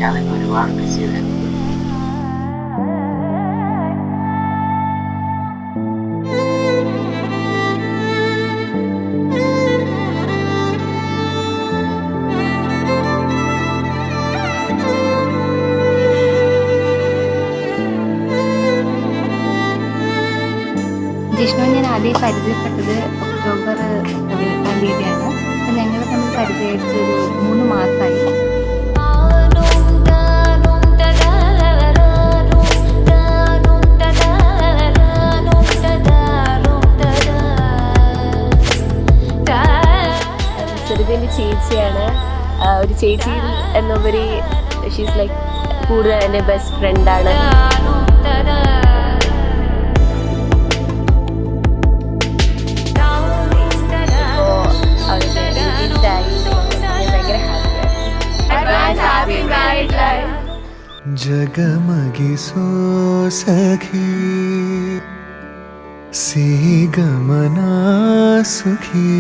ഞാൻ നിന്നെ ഒരുപാട് മിസ് ചെയ്തായിരുന്നു. ജിഷ്ണുവിനെ ഞാൻ ആദ്യം പരിചയപ്പെട്ടത് ഒക്ടോബർ 18-ാം തീയതിയാണ്. അപ്പം ഞങ്ങൾ തമ്മിൽ പരിചയമായിട്ട് ഒരു 3 മാസമായി. ചെറുതിൻ്റെ ചേച്ചിയാണ്. ഒരു ചേച്ചി എന്നുപരി ഷീസ് ലൈക്ക് കൂടുതൽ എൻ്റെ ബെസ്റ്റ് ഫ്രണ്ടാണ്. जगमगिसो सखी सीगमना सुखी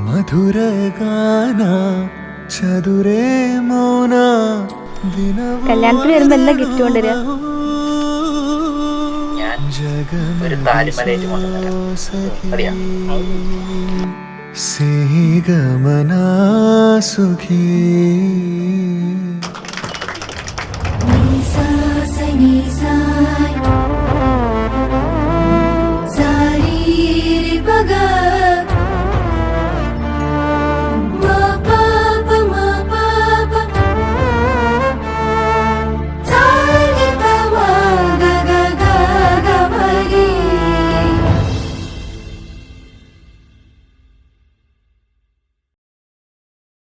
मधुर गाना चदुरे मौना കല്യാണത്തിന് വരുമ്പോൾ എന്താ ഗിഫ്റ്റ് കൊണ്ടുവരിക? ഒരു താലിമലേറ്റ് കൊണ്ടുവരാം. അറിയാം. सीगमना सुखी